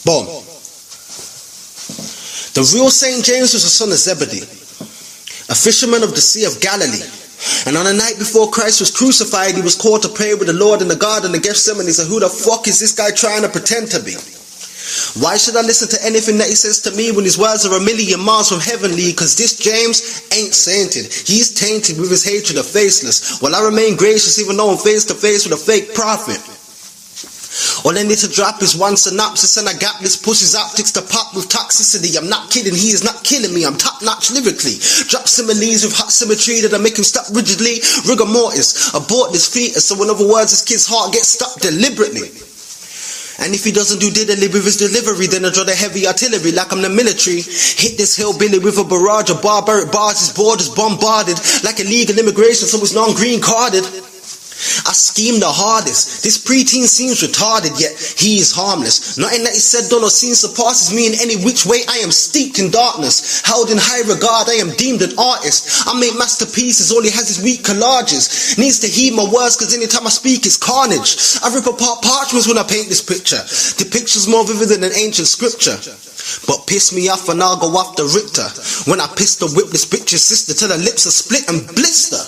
Boom. The real St. James was the son of Zebidee, a fisherman of the Sea of Galilee. And on the night before Christ was crucified, he was called to pray with the Lord in the garden of Gethseminee. So who the fuck is this guy trying to pretend to be? Why should I listen to anything that he says to me when his words are a million miles from heavenly? Because this James ain't sainted. He's tainted with his hatred of Faceless, while I remain gracious even though I'm face to face with a fake prophet. All I need to drop is one synopsis and I got this pussy's optics to pop with toxicity. I'm not kidding, he is not killing me, I'm top notch lyrically. Drop similes with hot symmetry that'll make him stop rigidly. Rigor mortis, abort this fetus, so in other words his kid's heart gets stopped deliberately. And if he doesn't do diddly with his delivery, then I draw the heavy artillery like I'm the military. Hit this hillbilly with a barrage of barbaric bars, his borders bombarded like illegal immigration, so it's non-green carded. I scheme the hardest. This preteen seems retarded, yet he is harmless. Nothing that is said, done, or seen surpasses me in any which way. I am steeped in darkness, held in high regard. I am deemed an artist. I make masterpieces, all he has is weak collages. Needs to heed my words, cause anytime I speak is carnage. I rip apart parchments when I paint this picture. The picture's more vivid than an ancient scripture. But piss me off and I'll go off the Richter. When I pistol whip this bitch's sister till her lips are split and blister.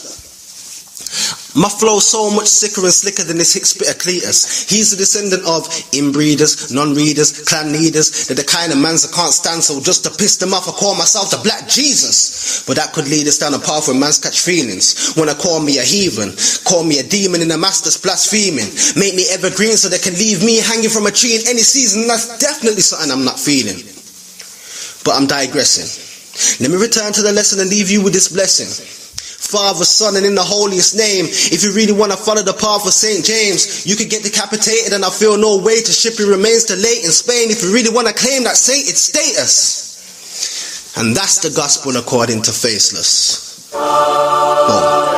My flow's so much sicker and slicker than this hick spitter Cletus. He's a descendant of inbreeders, non-readers, clan leaders. They're the kind of mans I can't stand, so just to piss them off I call myself the Black Jesus. But that could lead us down a path where mans catch feelings. Wanna call me a heathen, call me a demon in the master's blaspheming. Make me evergreen so they can leave me hanging from a tree in any season. That's definitely something I'm not feeling. But I'm digressing. Let me return to the lesson and leave you with this blessing. Father, Son, and in the holiest name, if you really want to follow the path of St. James, you could get decapitated and I feel no way to ship your remains to late in Spain if you really want to claim that sainted status. And that's the gospel according to Faceless. Boom.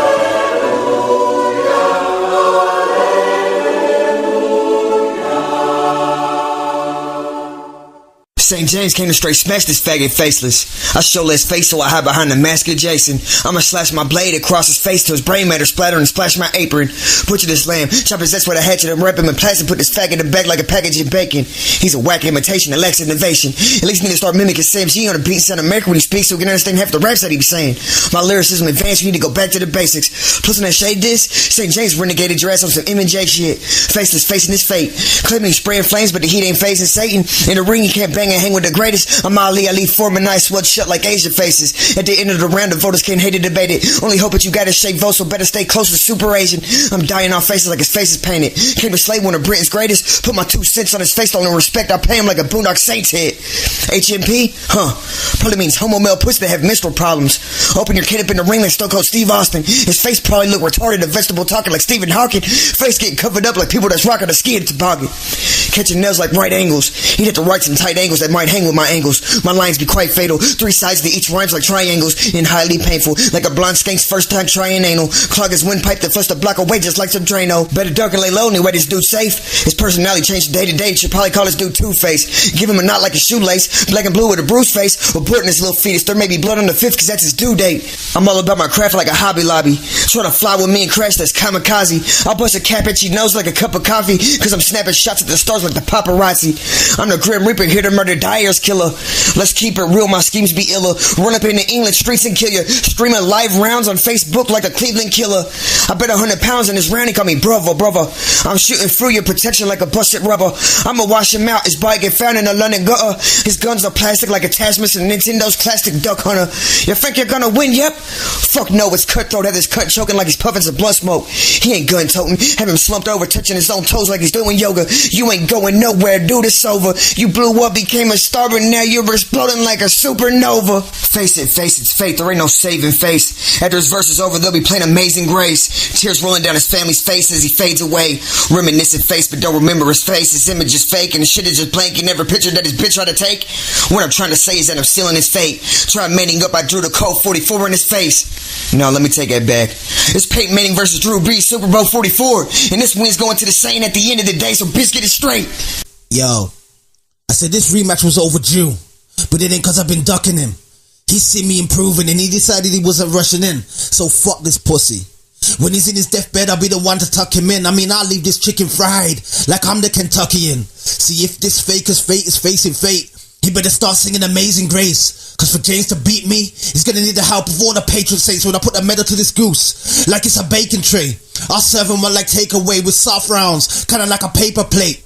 St. James came to straight smash this faggot Faceless. I show less face so I hide behind the mask of Jason. I'ma slash my blade across his face till his brain matter splatter and splash my apron. Butcher this lamb, chop his ass with a hatchet and wrap him in plastic, put this faggot in the bag like a package of bacon. He's a whack imitation that lacks innovation. At least need to start mimicking Sam G on the beat in America when he speaks so we can understand half the raps that he be saying. My lyricism advanced, we need to go back to the basics. Plus on that shade this, St. James renegated your ass on some M&J shit. Faceless facing his fate. Claiming he's spraying flames but the heat ain't phasing Satan. In the ring he can't bang and hang with the greatest. I'm Ali Foreman, nice swelled shut like Asian faces. At the end of the round, the voters can't hate it, debate it. Only hope that you gotta shake votes, so better stay close to Super Asian. I'm dying on faces like his face is painted. Came to slay one of Britain's greatest. Put my 2 cents on his face, all in respect. I pay him like a Boondock Saints hit. HMP? Probably means homo male pussy that have menstrual problems. Open your kid up in the ring like Stone Cold Steve Austin. His face probably look retarded, a vegetable talking like Stephen Hawking. Face getting covered up like people that's rocking a ski at toboggan. Catching nails like right angles. He'd have to write some tight angles that might hang with my angles. My lines be quite fatal. 3 sides to each rhymes like triangles. And highly painful. Like a blonde skank's first time trying anal. Clog his windpipe that flushed a block away just like some Drano. Better duck and lay low, anyway this dude safe. His personality changed day to day. Should probably call this dude Two-Face. Give him a knot like a shoelace. Black and blue with a bruised face. Aborting his little fetus. There may be blood on the 5th cause that's his due date. I'm all about my craft like a Hobby Lobby. Try to fly with me and crash, that's kamikaze. I'll bust a cap at your nose like a cup of coffee. Cause I'm snapping shots at the stars like the paparazzi. I'm the Grim Reaper here to murder Dyer's killer. Let's keep it real, my schemes be iller. Run up in the England streets and kill you. Streaming live rounds on Facebook like a Cleveland killer. I bet 100 pounds in this round, he call me brother. I'm shooting through your protection like a busted rubber. I'ma wash him out, his body get found in a London gutter. His guns are plastic like attachments to Nintendo's classic Duck Hunter. You think you're gonna win? Yep. Fuck no, it's cutthroat, have his cut choking like he's puffing some blunt smoke. He ain't gun toting, have him slumped over, touching his own toes like he's doing yoga. You ain't going nowhere, dude, it's over. You blew up, became a star, but now you're exploding like a supernova. Face it's fate, there ain't no saving face. After his verse is over, they'll be playing Amazing Grace. Tears rolling down his family's face as he fades away. Reminiscent face, but don't remember his face. His image is fake, and the shit is just blank. You never pictured that his bitch tried to take. What I'm trying to say is that I'm sealing his fate. Try mating up, I drew the code 44 in his face. No, let me take that back. It's Peyton Manning versus Drew Brees, Super Bowl 44. And this win's going to the Saint at the end of the day, so bitch, get it straight. Yo, I said this rematch was overdue, but it ain't cause I've been ducking him. He seen me improving and he decided he wasn't rushing in, so fuck this pussy. When he's in his deathbed, I'll be the one to tuck him in. I mean, I'll leave this chicken fried like I'm the Kentuckian. See, if this faker's fate is facing fate, he better start singing Amazing Grace. Cause for James to beat me, he's gonna need the help of all the patron saints when I put the medal to this goose like it's a bacon tray. I'll serve him one like takeaway with soft rounds, kinda like a paper plate.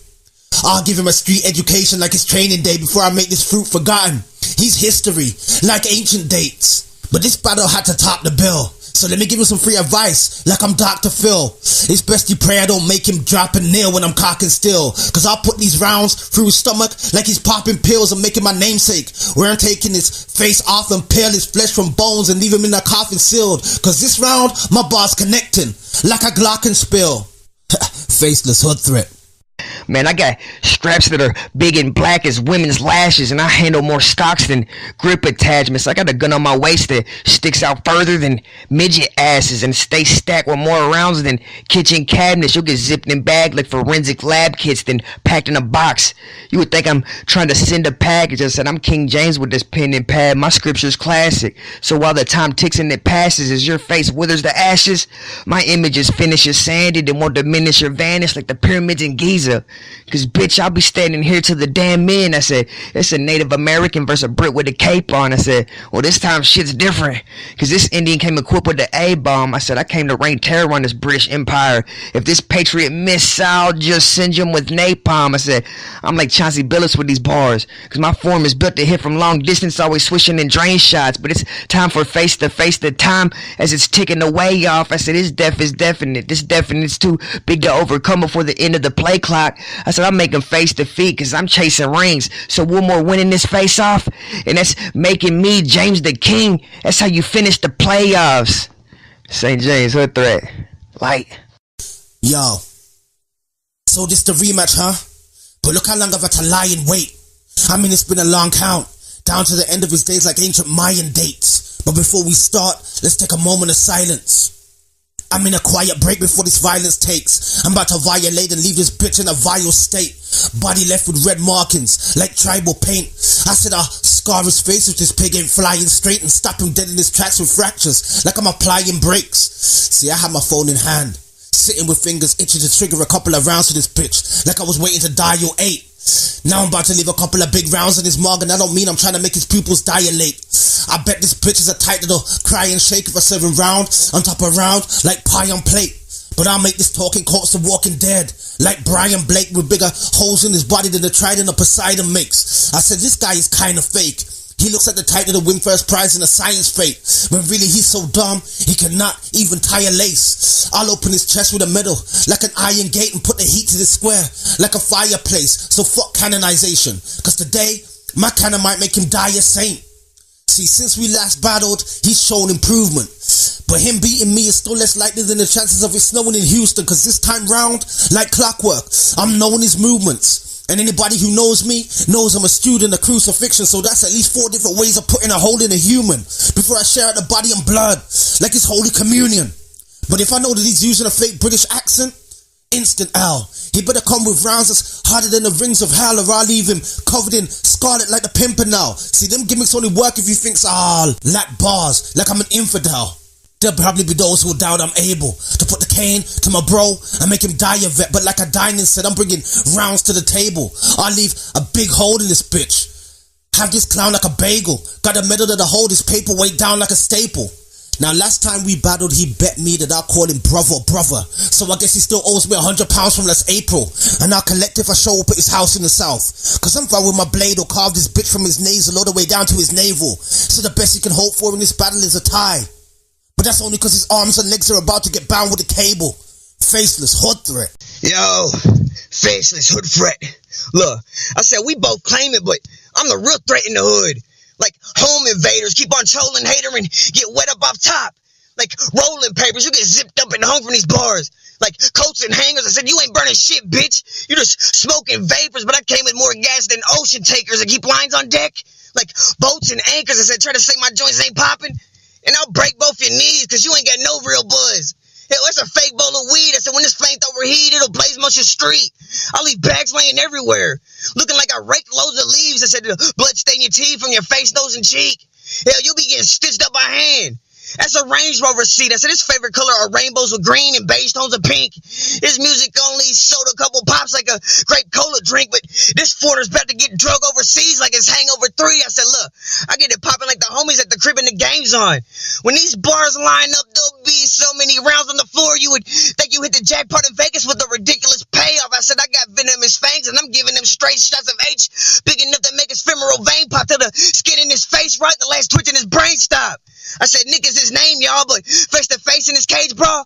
I'll give him a street education like it's training day before I make this fruit forgotten. He's history, like ancient dates. But this battle had to top the bill. So let me give him some free advice, like I'm Dr. Phil. It's best you pray I don't make him drop a nail when I'm cocking still. Cause I'll put these rounds through his stomach like he's popping pills and making my namesake. Where I'm taking his face off and peel his flesh from bones and leave him in a coffin sealed. Cause this round, my bar's connecting, like a glockenspiel. Faceless hood threat. Man, I got straps that are big and black as women's lashes, and I handle more stocks than grip attachments. I got a gun on my waist that sticks out further than midget asses and stays stacked with more rounds than kitchen cabinets. You'll get zipped and bagged like forensic lab kits, then packed in a box. You would think I'm trying to send a package. I said, I'm King James with this pen and pad. My scripture's classic. So while the time ticks and it passes, as your face withers the ashes, my images finishes sandy, then won't diminish or vanish like the pyramids in Giza. Cause bitch, I'll be standing here till the damn end. I said, it's a Native American versus a Brit with a cape on. I said, well, this time shit's different. Cause this Indian came equipped with the A-bomb. I said, I came to rain terror on this British Empire. If this Patriot missile just sends them with napalm. I said, I'm like Chauncey Billups with these bars. Cause my form is built to hit from long distance, always swishing in drain shots. But it's time for face to face the time as it's ticking away off. I said, this death is definite. This definite's too big to overcome before the end of the play clock. I said, I'm making face defeat because I'm chasing rings. So one more winning this face off, and that's making me James the King. That's how you finish the playoffs. St. James, hood threat. Light. Yo. So this the rematch, huh? But look how long I've had to lie in wait. I mean, it's been a long count, down to the end of his days like ancient Mayan dates. But before we start, let's take a moment of silence. I'm in a quiet break before this violence takes. I'm about to violate and leave this bitch in a vile state. Body left with red markings, like tribal paint. I said I'll scar his face if this pig ain't flying straight and stop him dead in his tracks with fractures, like I'm applying brakes. See, I had my phone in hand, sitting with fingers itching to trigger a couple of rounds to this bitch, like I was waiting to dial 8. Now I'm about to leave a couple of big rounds in his mug, and I don't mean I'm trying to make his pupils dilate. I bet this bitch is a tight little cry and shake if I serve him round on top of round like pie on plate. But I'll make this talking corpse of Walking Dead, like Brian Blake with bigger holes in his body than the Trident of Poseidon makes. I said this guy is kind of fake. He looks like the type that'll win first prize in a science fate, when really he's so dumb he cannot even tie a lace. I'll open his chest with a medal like an iron gate and put the heat to the square like a fireplace. So fuck canonization, cause today my canon might make him die a saint. See, since we last battled, he's shown improvement, but him beating me is still less likely than the chances of it snowing in Houston, cause this time round, like clockwork, I'm knowing his movements. And anybody who knows me knows I'm a student of crucifixion, so that's at least 4 different ways of putting a hole in a human before I share out the body and blood like it's Holy Communion. But if I know that he's using a fake British accent, instant L. He better come with rounds that's harder than the rings of hell, or I'll leave him covered in scarlet like the Pimpernel. See, them gimmicks only work if he thinks I'll lack bars like I'm an infidel. There'll probably be those who doubt I'm able to put the cane to my bro and make him die a vet. But like a dining set, I'm bringing rounds to the table. I'll leave a big hole in this bitch. Have this clown like a bagel. Got a medal that'll hold his paperweight down like a staple. Now last time we battled, he bet me that I'll call him brother. So I guess he still owes me £100 from last April. And I'll collect if I show up at his house in the south. Cause I'm fine with my blade or carve this bitch from his nasal all the way down to his navel. So the best he can hope for in this battle is a tie. But that's only because his arms and legs are about to get bound with a cable. Faceless hood threat. Yo, faceless hood threat. Look, I said we both claim it, but I'm the real threat in the hood. Like home invaders, keep on trolling, hater, and get wet up off top. Like rolling papers, you get zipped up and hung from these bars. Like coats and hangers, I said you ain't burning shit, bitch. You're just smoking vapors, but I came with more gas than ocean takers and keep lines on deck. Like boats and anchors, I said try to say my joints ain't popping. And I'll break both your knees, cause you ain't got no real buzz. Hell, that's a fake bowl of weed. I said when this flame overheat, it'll blaze most of the street. I'll leave bags laying everywhere, looking like I raked loads of leaves. I said blood stain your teeth from your face, nose, and cheek. Hell, you'll be getting stitched up by hand. That's a Range Rover seat. I said his favorite color are rainbows with green and beige tones of pink. His music only sold a couple pops like a grape cola drink, but this foreigner's about to get drug overseas like it's Hangover 3. I said, look, I get it popping like the homies at the crib and the game's on. When these bars line up, there'll be so many rounds on the floor you would think you hit the jackpot in Vegas with a ridiculous payoff. I said, I got venomous fangs and I'm giving them straight shots of H big enough to make his femoral vein pop till the skin in his face right, the last twitch in his brain stop. I said, Nick is his name, y'all, but face to face in his cage, bro.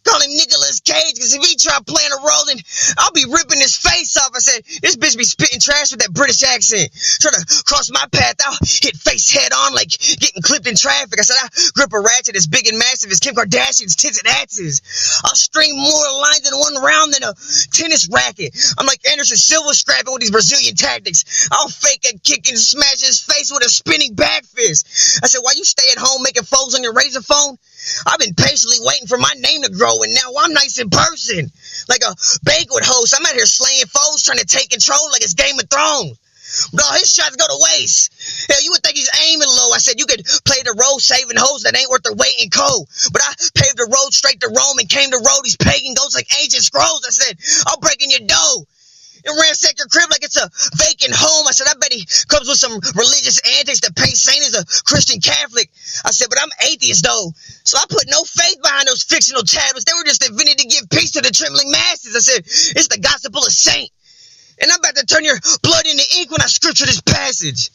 Call him Nicolas Cage, because if he try playing a role, then I'll be ripping his face off. I said, this bitch be spitting trash with that British accent. Try to cross my path, I'll hit face head on like getting clipped in traffic. I said, I grip a ratchet as big and massive as Kim Kardashian's tits and asses. I'll string more lines in one round than a tennis racket. I'm like Anderson Silva scrapping with these Brazilian tactics. I'll fake a kick and smash his face with a spinning back fist. I said, why you stay at home making foes on your razor phone? I've been patiently waiting for my name to grow, and now I'm nice in person. Like a banquet host, I'm out here slaying foes, trying to take control like it's Game of Thrones. But all his shots go to waste. Hell, you would think he's aiming low. I said, you could play the role saving hoes that ain't worth their weight in coal. But I paved the road straight to Rome and came to road these pagan ghosts like ancient scrolls. I said, I'll break in your dough and ransack your crib like it's a vacant home. I said, I bet he comes with some religious antics to paint Saint as a Christian Catholic. I said, but I'm atheist, though. So I put no faith behind those fictional tablets. They were just invented to give peace to the trembling masses. I said, it's the gospel of Saint. And I'm about to turn your blood into ink when I scripture this passage.